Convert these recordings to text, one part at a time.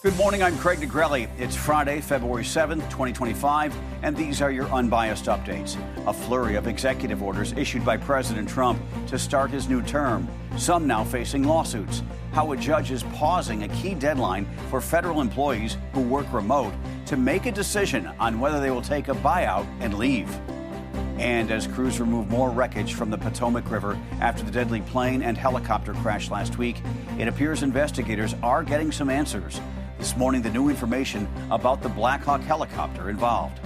Good morning, I'm Craig Negrelli. It's Friday, February 7th, 2025, and these are your Unbiased Updates. A flurry of executive orders issued by President Trump to start his new term, some now facing lawsuits. How a judge is pausing a key deadline for federal employees who work remote to make a decision on whether they will take a buyout and leave. And as crews remove more wreckage from the Potomac River after the deadly plane and helicopter crash last week, it appears investigators are getting some answers. This morning, the new information about the Black Hawk helicopter involved.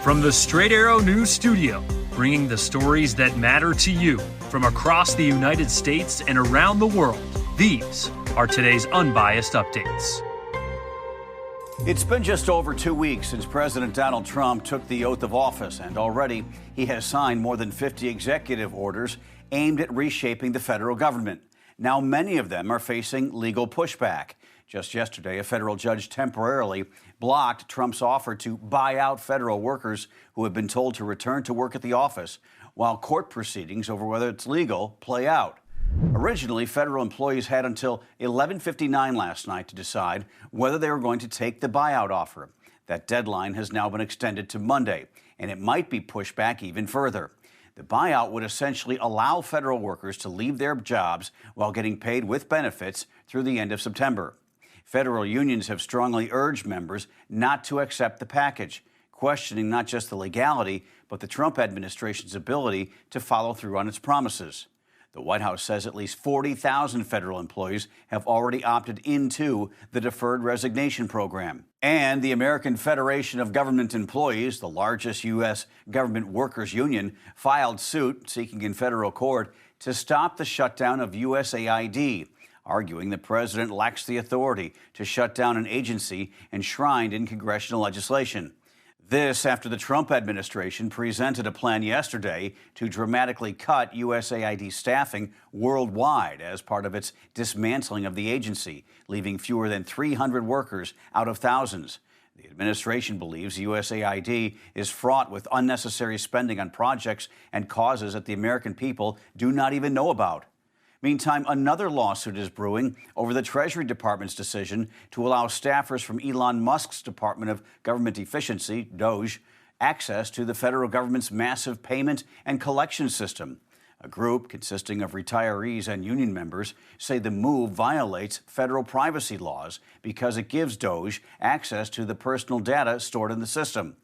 From the Straight Arrow News Studio, bringing the stories that matter to you from across the United States and around the world, these are today's Unbiased Updates. It's been just over 2 weeks since President Donald Trump took the oath of office, and already he has signed more than 50 executive orders aimed at reshaping the federal government. Now, many of them are facing legal pushback. Just yesterday, a federal judge temporarily blocked Trump's offer to buy out federal workers who have been told to return to work at the office, while court proceedings over whether it's legal play out. Originally, federal employees had until 11:59 last night to decide whether they were going to take the buyout offer. That deadline has now been extended to Monday, and it might be pushed back even further. The buyout would essentially allow federal workers to leave their jobs while getting paid with benefits through the end of September. Federal unions have strongly urged members not to accept the package, questioning not just the legality, but the Trump administration's ability to follow through on its promises. The White House says at least 40,000 federal employees have already opted into the deferred resignation program. And the American Federation of Government Employees, the largest U.S. government workers union, filed suit seeking in federal court to stop the shutdown of USAID, arguing the president lacks the authority to shut down an agency enshrined in congressional legislation. This after the Trump administration presented a plan yesterday to dramatically cut USAID staffing worldwide as part of its dismantling of the agency, leaving fewer than 300 workers out of thousands. The administration believes USAID is fraught with unnecessary spending on projects and causes that the American people do not even know about. Meantime, another lawsuit is brewing over the Treasury Department's decision to allow staffers from Elon Musk's Department of Government Efficiency, DOGE, access to the federal government's massive payment and collection system. A group consisting of retirees and union members say the move violates federal privacy laws because it gives DOGE access to the personal data stored in the system.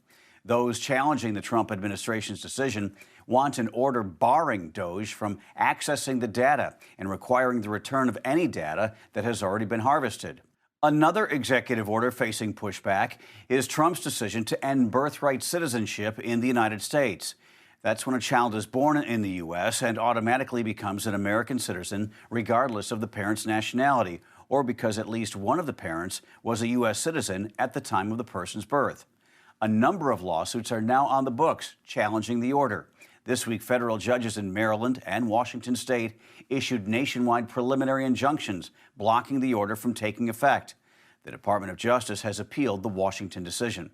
Those challenging the Trump administration's decision want an order barring DOGE from accessing the data and requiring the return of any data that has already been harvested. Another executive order facing pushback is Trump's decision to end birthright citizenship in the United States. That's when a child is born in the U.S. and automatically becomes an American citizen regardless of the parent's nationality, or because at least one of the parents was a U.S. citizen at the time of the person's birth. A number of lawsuits are now on the books challenging the order. This week, federal judges in Maryland and Washington state issued nationwide preliminary injunctions blocking the order from taking effect. The Department of Justice has appealed the Washington decision.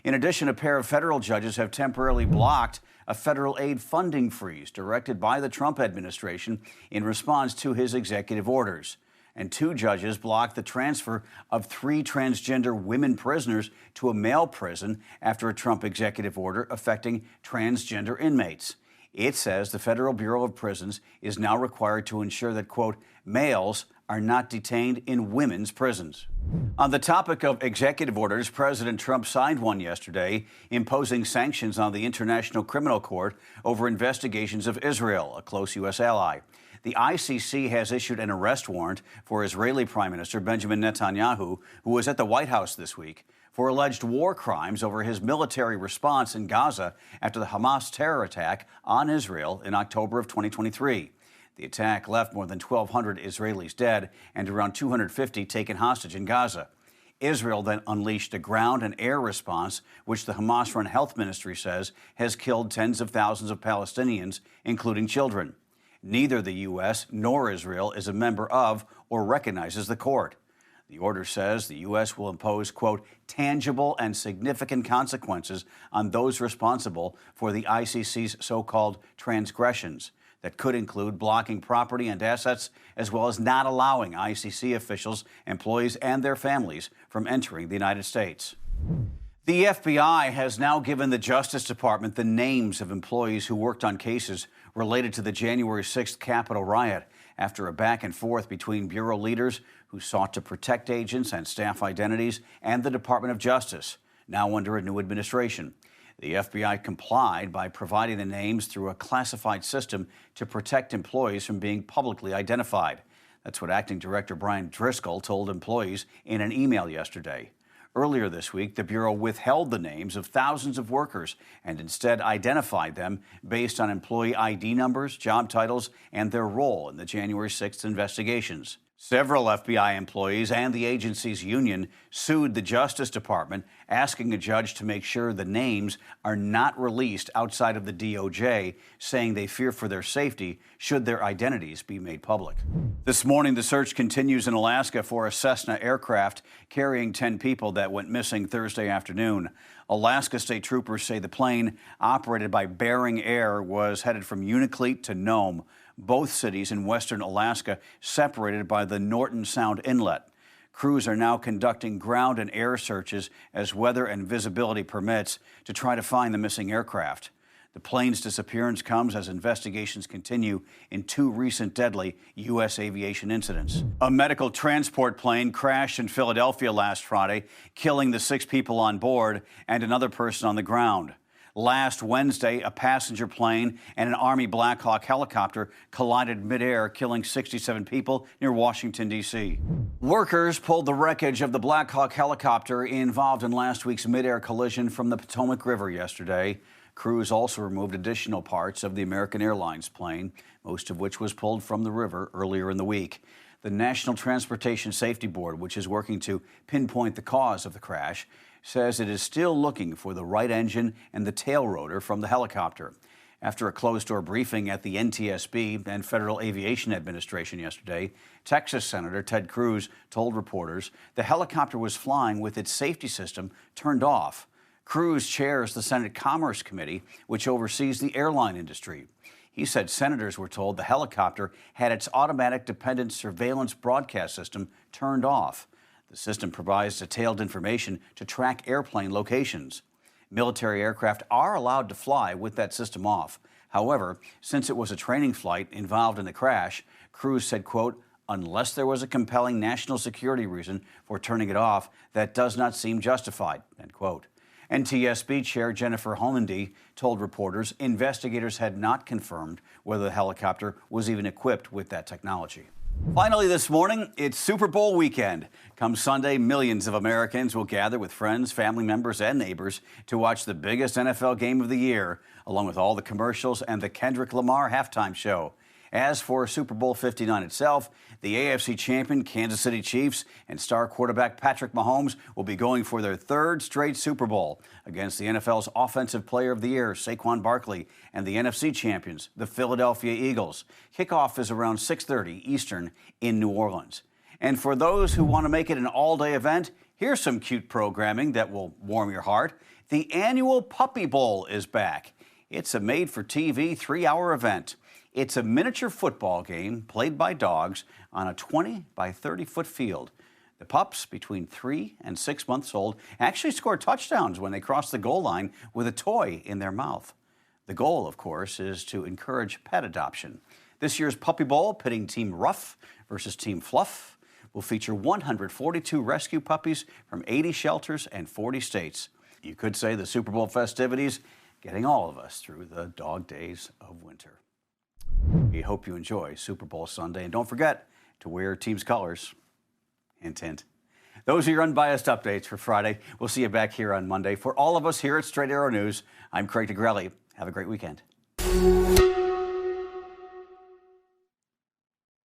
In addition, a pair of federal judges have temporarily blocked a federal aid funding freeze directed by the Trump administration in response to his executive orders. And 2 judges blocked the transfer of 3 transgender women prisoners to a male prison after a Trump executive order affecting transgender inmates. It says the Federal Bureau of Prisons is now required to ensure that, quote, males are not detained in women's prisons. On the topic of executive orders, President Trump signed one yesterday imposing sanctions on the International Criminal Court over investigations of Israel, a close U.S. ally. The ICC has issued an arrest warrant for Israeli Prime Minister Benjamin Netanyahu, who was at the White House this week, for alleged war crimes over his military response in Gaza after the Hamas terror attack on Israel in October of 2023. The attack left more than 1,200 Israelis dead and around 250 taken hostage in Gaza. Israel then unleashed a ground and air response, which the Hamas-run health ministry says has killed tens of thousands of Palestinians, including children. Neither the U.S. nor Israel is a member of or recognizes the court. The order says the U.S. will impose, quote, tangible and significant consequences on those responsible for the ICC's so-called transgressions. that could include blocking property and assets, as well as not allowing ICC officials, employees, and their families from entering the United States. The FBI has now given the Justice Department the names of employees who worked on cases related to the January 6th Capitol riot after a back and forth between Bureau leaders who sought to protect agents and staff identities and the Department of Justice, now under a new administration. The FBI complied by providing the names through a classified system to protect employees from being publicly identified. That's what Acting Director Brian Driscoll told employees in an email yesterday. Earlier this week, the Bureau withheld the names of thousands of workers and instead identified them based on employee ID numbers, job titles, and their role in the January 6th investigations. Several FBI employees and the agency's union sued the Justice Department, asking a judge to make sure the names are not released outside of the DOJ, saying they fear for their safety should their identities be made public. This morning, the search continues in Alaska for a Cessna aircraft carrying 10 people that went missing Thursday afternoon. Alaska state troopers say the plane, operated by Bering Air, was headed from Unalakleet to Nome, both cities in western Alaska separated by the Norton Sound Inlet. Crews are now conducting ground and air searches as weather and visibility permits to try to find the missing aircraft. The plane's disappearance comes as investigations continue in two recent deadly U.S. aviation incidents. A medical transport plane crashed in Philadelphia last Friday, killing the 6 people on board and another person on the ground. Last Wednesday, a passenger plane and an Army Black Hawk helicopter collided midair, killing 67 people near Washington, D.C. Workers pulled the wreckage of the Black Hawk helicopter involved in last week's midair collision from the Potomac River yesterday. Crews also removed additional parts of the American Airlines plane, most of which was pulled from the river earlier in the week. The National Transportation Safety Board, which is working to pinpoint the cause of the crash, says it is still looking for the right engine and the tail rotor from the helicopter. After a closed-door briefing at the NTSB and Federal Aviation Administration yesterday, Texas Senator Ted Cruz told reporters the helicopter was flying with its safety system turned off. Cruz chairs the Senate Commerce Committee, which oversees the airline industry. He said senators were told the helicopter had its automatic dependent surveillance broadcast system turned off. The system provides detailed information to track airplane locations. Military aircraft are allowed to fly with that system off. However, since it was a training flight involved in the crash, Cruz said, quote, "Unless there was a compelling national security reason for turning it off, that does not seem justified," end quote. NTSB Chair Jennifer Homendy told reporters investigators had not confirmed whether the helicopter was even equipped with that technology. Finally this morning, it's Super Bowl weekend. Come Sunday, millions of Americans will gather with friends, family members, and neighbors to watch the biggest NFL game of the year, along with all the commercials and the Kendrick Lamar halftime show. As for Super Bowl 59 itself, the AFC champion Kansas City Chiefs and star quarterback Patrick Mahomes will be going for their third straight Super Bowl against the NFL's Offensive Player of the Year, Saquon Barkley, and the NFC champions, the Philadelphia Eagles. Kickoff is around 6:30 Eastern in New Orleans. And for those who want to make it an all-day event, here's some cute programming that will warm your heart. The annual Puppy Bowl is back. It's a made-for-TV 3-hour event. It's a miniature football game played by dogs on a 20 by 30-foot field. The pups, between 3 and 6 months old, actually score touchdowns when they cross the goal line with a toy in their mouth. The goal, of course, is to encourage pet adoption. This year's Puppy Bowl, pitting Team Rough versus Team Fluff, will feature 142 rescue puppies from 80 shelters and 40 states. You could say the Super Bowl festivities getting all of us through the dog days of winter. We hope you enjoy Super Bowl Sunday, and don't forget to wear your team's colors. Hint, hint. Those are your unbiased updates for Friday. We'll see you back here on Monday. For all of us here at Straight Arrow News, I'm Craig DeGrelli. Have a great weekend.